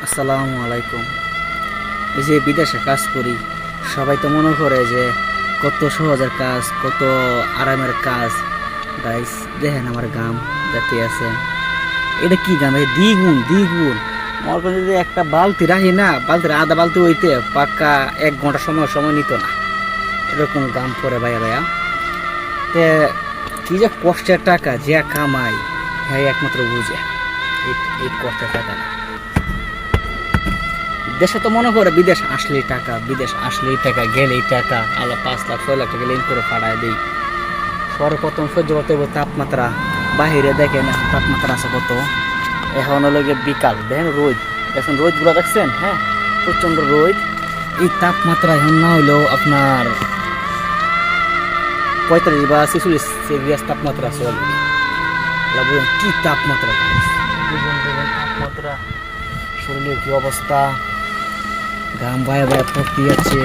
আসসালামু আলাইকুম। এই যে বিদেশে কাজ করি, সবাই তো মনে করে যে কত সহজের কাজ, কত আরামের কাজ। গাইস দেখেন আমার গাম যাতে আছে, এটা কি গাম? এটা দ্বিগুণ দ্বিগুণ। আমার কাছে যদি একটা বালতি রাখি না, বালতির আধা বালতি হইতে পাক্কা 1 ঘন্টা সময় সময় নিত না, এরকম গাম পরে ভাইয়া ভাইয়া। তে কি যে কষ্টের টাকা যে কামাই, হ্যাঁ একমাত্র বুঝে এই কষ্টের টাকাটা। দেশে তো মনে করে বিদেশ আসলেই টাকা, বিদেশ আসলেই টাকা, গেলেই টাকা, আল্লাহ 5 লাখ 6 লাখ টাকা লিঙ্ক করে পাঠায় দিই। সর্বপ্রথম সহ্য করতে হবে তাপমাত্রা। বাহিরে দেখেন তাপমাত্রা আছে কত। এখন হলো গিয়ে বিকাল, দেখেন রোদ, দেখেন রোদগুলো দেখছেন, হ্যাঁ প্রচণ্ড রোদ। এই তাপমাত্রা এখন না হলেও আপনার 45 বা 46 সেলসিয়াস তাপমাত্রা আছে অলরেডি। বুঝলেন কি তাপমাত্রা, তাপমাত্রা, শরীরের কি অবস্থা, ঘাম বায়ে বায়ে পড়তে যাচ্ছে।